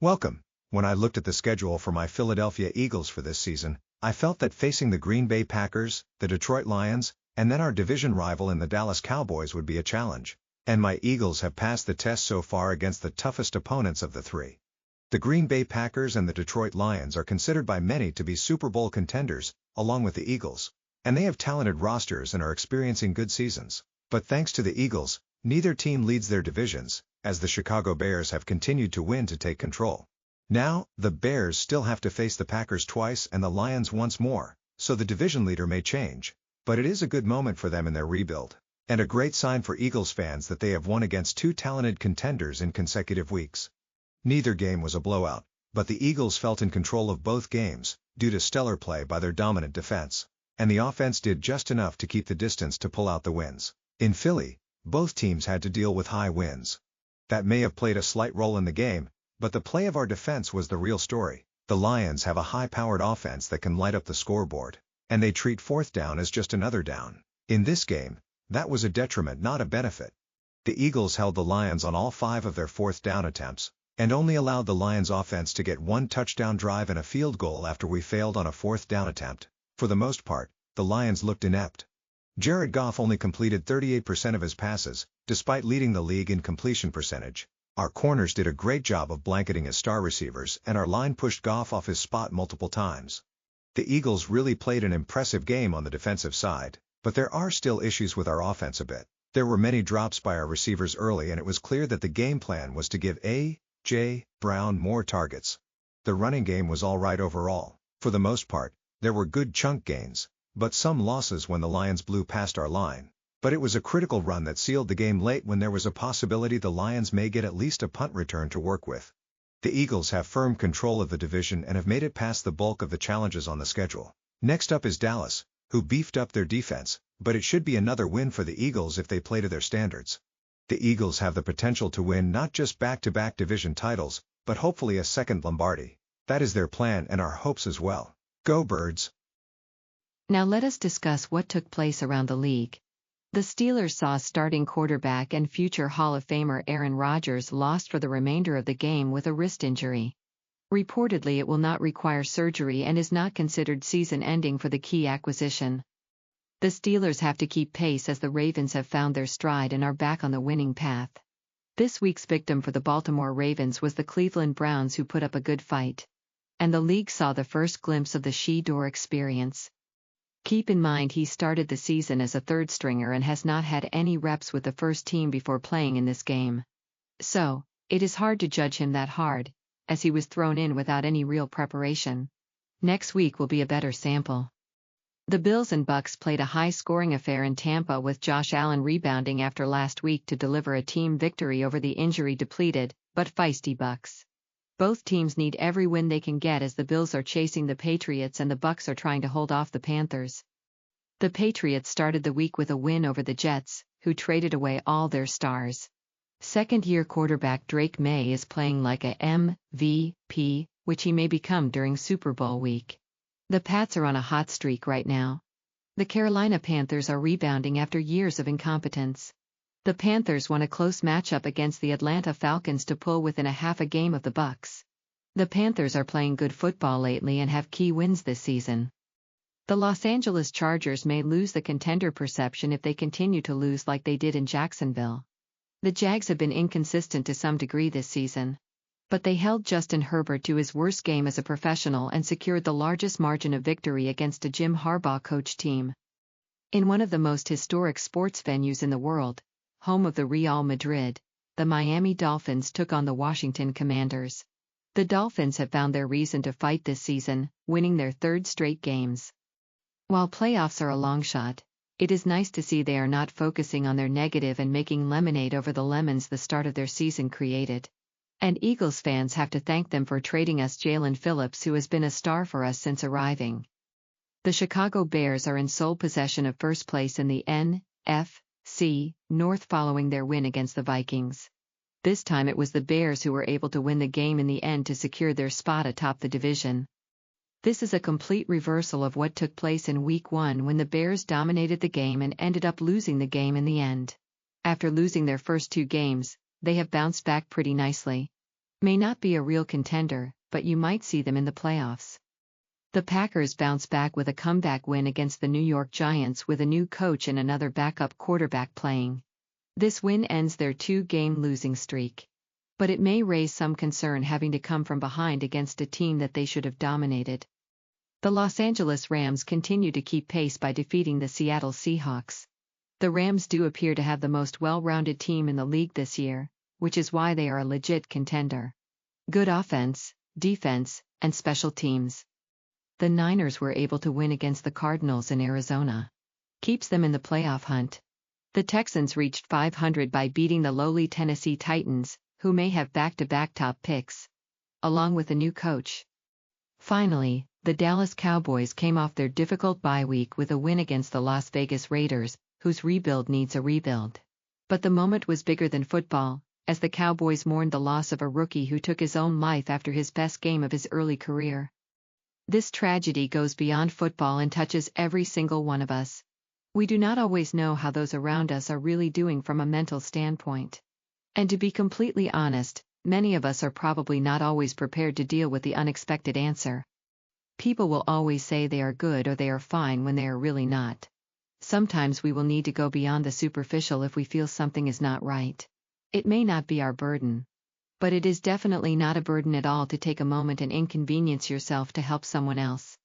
Welcome. When I looked at the schedule for my Philadelphia Eagles for this season, I felt that facing the Green Bay Packers, the Detroit Lions, and then our division rival in the Dallas Cowboys would be a challenge. And my Eagles have passed the test so far against the toughest opponents of the three. The Green Bay Packers and the Detroit Lions are considered by many to be Super Bowl contenders, along with the Eagles. And they have talented rosters and are experiencing good seasons. But thanks to the Eagles, neither team leads their divisions, as the Chicago Bears have continued to win to take control. Now, the Bears still have to face the Packers twice and the Lions once more, so the division leader may change. But it is a good moment for them in their rebuild, and a great sign for Eagles fans that they have won against two talented contenders in consecutive weeks. Neither game was a blowout, but the Eagles felt in control of both games, due to stellar play by their dominant defense, and the offense did just enough to keep the distance to pull out the wins. In Philly, both teams had to deal with high winds. That may have played a slight role in the game, but the play of our defense was the real story. The Lions have a high-powered offense that can light up the scoreboard, and they treat fourth down as just another down. In this game, that was a detriment, not a benefit. The Eagles held the Lions on all 5 of their fourth down attempts, and only allowed the Lions offense to get 1 touchdown drive and a field goal after we failed on a fourth down attempt. For the most part, the Lions looked inept. Jared Goff only completed 38% of his passes, despite leading the league in completion percentage. Our corners did a great job of blanketing his star receivers, and our line pushed Goff off his spot multiple times. The Eagles really played an impressive game on the defensive side, but there are still issues with our offense a bit. There were many drops by our receivers early, and it was clear that the game plan was to give A.J. Brown more targets. The running game was all right overall. For the most part, there were good chunk gains, but some losses when the Lions blew past our line. But it was a critical run that sealed the game late when there was a possibility the Lions may get at least a punt return to work with. The Eagles have firm control of the division and have made it past the bulk of the challenges on the schedule. Next up is Dallas, who beefed up their defense, but it should be another win for the Eagles if they play to their standards. The Eagles have the potential to win not just back-to-back division titles, but hopefully a second Lombardi. That is their plan and our hopes as well. Go Birds! Now let us discuss what took place around the league. The Steelers saw starting quarterback and future Hall of Famer Aaron Rodgers lost for the remainder of the game with a wrist injury. Reportedly, it will not require surgery and is not considered season-ending for the key acquisition. The Steelers have to keep pace as the Ravens have found their stride and are back on the winning path. This week's victim for the Baltimore Ravens was the Cleveland Browns, who put up a good fight. And the league saw the first glimpse of the Shedeur experience. Keep in mind he started the season as a third stringer and has not had any reps with the first team before playing in this game. So, it is hard to judge him that hard, as he was thrown in without any real preparation. Next week will be a better sample. The Bills and Bucs played a high-scoring affair in Tampa, with Josh Allen rebounding after last week to deliver a team victory over the injury-depleted, but feisty Bucs. Both teams need every win they can get, as the Bills are chasing the Patriots and the Bucs are trying to hold off the Panthers. The Patriots started the week with a win over the Jets, who traded away all their stars. Second-year quarterback Drake May is playing like a MVP, which he may become during Super Bowl week. The Pats are on a hot streak right now. The Carolina Panthers are rebounding after years of incompetence. The Panthers won a close matchup against the Atlanta Falcons to pull within a half a game of the Bucs. The Panthers are playing good football lately and have key wins this season. The Los Angeles Chargers may lose the contender perception if they continue to lose like they did in Jacksonville. The Jags have been inconsistent to some degree this season. But they held Justin Herbert to his worst game as a professional and secured the largest margin of victory against a Jim Harbaugh-coached team. In one of the most historic sports venues in the world, home of the Real Madrid, the Miami Dolphins took on the Washington Commanders. The Dolphins have found their reason to fight this season, winning their third straight games. While playoffs are a long shot, it is nice to see they are not focusing on their negative and making lemonade over the lemons the start of their season created. And Eagles fans have to thank them for trading us Jalen Phillips, who has been a star for us since arriving. The Chicago Bears are in sole possession of first place in the NFC North following their win against the Vikings. This time it was the Bears who were able to win the game in the end to secure their spot atop the division. This is a complete reversal of what took place in Week 1, when the Bears dominated the game and ended up losing the game in the end. After losing their first 2 games, they have bounced back pretty nicely. may not be a real contender, but you might see them in the playoffs. The Packers bounce back with a comeback win against the New York Giants with a new coach and another backup quarterback playing. This win ends their 2-game losing streak. But it may raise some concern having to come from behind against a team that they should have dominated. The Los Angeles Rams continue to keep pace by defeating the Seattle Seahawks. The Rams do appear to have the most well-rounded team in the league this year, which is why they are a legit contender. Good offense, defense, and special teams. The Niners were able to win against the Cardinals in Arizona. Keeps them in the playoff hunt. The Texans reached .500 by beating the lowly Tennessee Titans, who may have back-to-back top picks, along with a new coach. Finally, the Dallas Cowboys came off their difficult bye week with a win against the Las Vegas Raiders, whose rebuild needs a rebuild. But the moment was bigger than football, as the Cowboys mourned the loss of a rookie who took his own life after his best game of his early career. This tragedy goes beyond football and touches every single one of us. We do not always know how those around us are really doing from a mental standpoint. And to be completely honest, many of us are probably not always prepared to deal with the unexpected answer. People will always say they are good or they are fine when they are really not. Sometimes we will need to go beyond the superficial if we feel something is not right. It may not be our burden. But it is definitely not a burden at all to take a moment and inconvenience yourself to help someone else.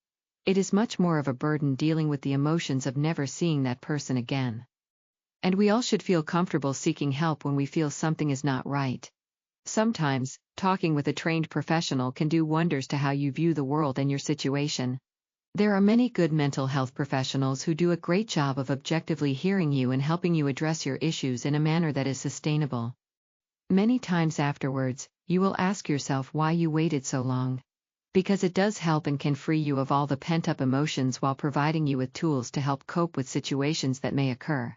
It is much more of a burden dealing with the emotions of never seeing that person again. And we all should feel comfortable seeking help when we feel something is not right. Sometimes, talking with a trained professional can do wonders to how you view the world and your situation. There are many good mental health professionals who do a great job of objectively hearing you and helping you address your issues in a manner that is sustainable. Many times afterwards, you will ask yourself why you waited so long. Because it does help and can free you of all the pent-up emotions while providing you with tools to help cope with situations that may occur.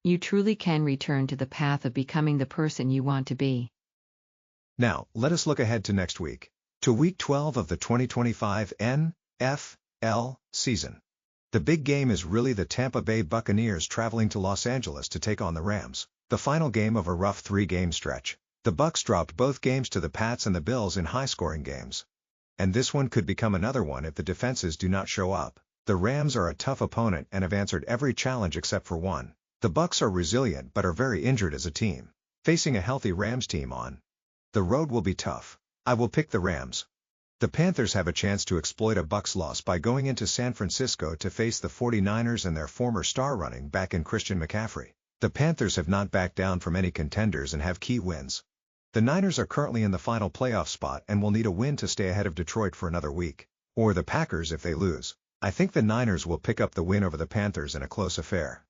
You truly can return to the path of becoming the person you want to be. Now, let us look ahead to next week, to Week 12 of the 2025 NFL season. The big game is really the Tampa Bay Buccaneers traveling to Los Angeles to take on the Rams, the final game of a rough 3-game stretch. The Bucs dropped both games to the Pats and the Bills in high-scoring games. And this one could become another one if the defenses do not show up. The Rams are a tough opponent and have answered every challenge except for one. The Bucs are resilient but are very injured as a team. Facing a healthy Rams team on the road will be tough. I will pick the Rams. The Panthers have a chance to exploit a Bucs loss by going into San Francisco to face the 49ers and their former star running back in Christian McCaffrey. The Panthers have not backed down from any contenders and have key wins. The Niners are currently in the final playoff spot and will need a win to stay ahead of Detroit for another week, or the Packers if they lose. I think the Niners will pick up the win over the Panthers in a close affair.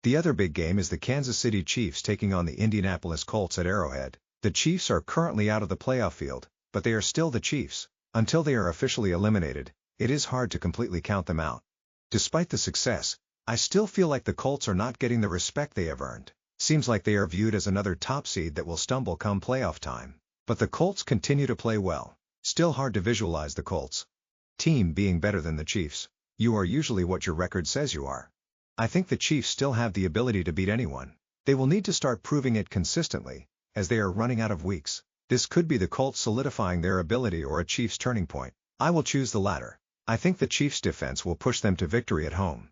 The other big game is the Kansas City Chiefs taking on the Indianapolis Colts at Arrowhead. The Chiefs are currently out of the playoff field, but they are still the Chiefs. Until they are officially eliminated, it is hard to completely count them out. Despite the success, I still feel like the Colts are not getting the respect they have earned. Seems like they are viewed as another top seed that will stumble come playoff time. But the Colts continue to play well. Still hard to visualize the Colts team being better than the Chiefs. You are usually what your record says you are. I think the Chiefs still have the ability to beat anyone. They will need to start proving it consistently, as they are running out of weeks. This could be the Colts solidifying their ability or a Chiefs turning point. I will choose the latter. I think the Chiefs defense will push them to victory at home.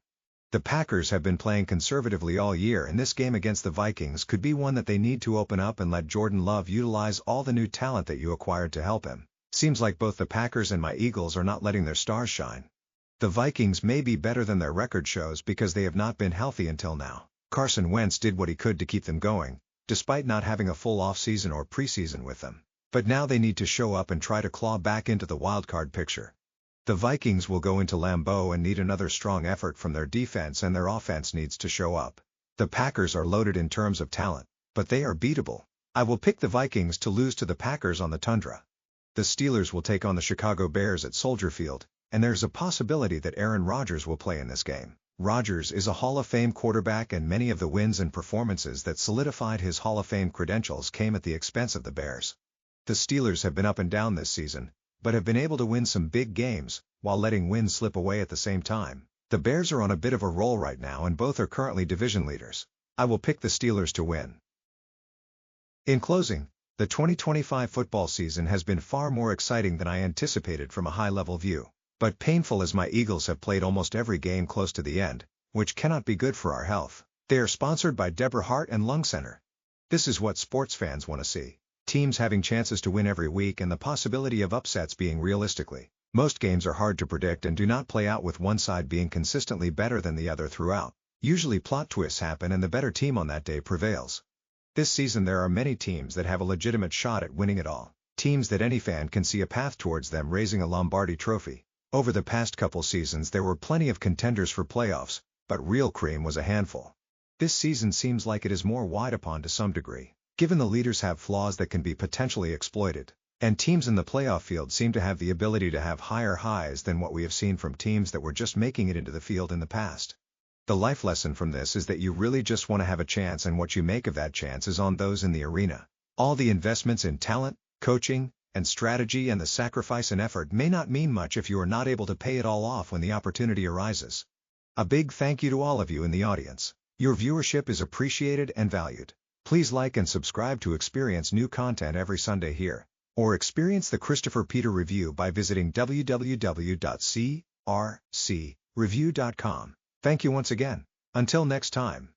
The Packers have been playing conservatively all year, and this game against the Vikings could be one that they need to open up and let Jordan Love utilize all the new talent that you acquired to help him. Seems like both the Packers and my Eagles are not letting their stars shine. The Vikings may be better than their record shows because they have not been healthy until now. Carson Wentz did what he could to keep them going, despite not having a full off-season or preseason with them. But now they need to show up and try to claw back into the wildcard picture. The Vikings will go into Lambeau and need another strong effort from their defense, and their offense needs to show up. The Packers are loaded in terms of talent, but they are beatable. I will pick the Vikings to lose to the Packers on the Tundra. The Steelers will take on the Chicago Bears at Soldier Field, and there's a possibility that Aaron Rodgers will play in this game. Rodgers is a Hall of Fame quarterback, and many of the wins and performances that solidified his Hall of Fame credentials came at the expense of the Bears. The Steelers have been up and down this season, but have been able to win some big games, while letting wins slip away at the same time. The Bears are on a bit of a roll right now, and both are currently division leaders. I will pick the Steelers to win. In closing, The 2025 football season has been far more exciting than I anticipated from a high-level view, but painful as my Eagles have played almost every game close to the end, which cannot be good for our health. They are sponsored by Deborah Hart and Lung Center. This is what sports fans want to see. Teams having chances to win every week and the possibility of upsets being realistically. Most games are hard to predict and do not play out with one side being consistently better than the other throughout. Usually plot twists happen and the better team on that day prevails. This season there are many teams that have a legitimate shot at winning it all. Teams that any fan can see a path towards them raising a Lombardi trophy. Over the past couple seasons there were plenty of contenders for playoffs, but real cream was a handful. This season seems like it is more wide upon to some degree, given the leaders have flaws that can be potentially exploited, and teams in the playoff field seem to have the ability to have higher highs than what we have seen from teams that were just making it into the field in the past. The life lesson from this is that you really just want to have a chance, and what you make of that chance is on those in the arena. All the investments in talent, coaching, and strategy and the sacrifice and effort may not mean much if you are not able to pay it all off when the opportunity arises. A big thank you to all of you in the audience. Your viewership is appreciated and valued. Please like and subscribe to experience new content every Sunday here, or experience the Christopher Peter Review by visiting www.crcreview.com. Thank you once again. Until next time.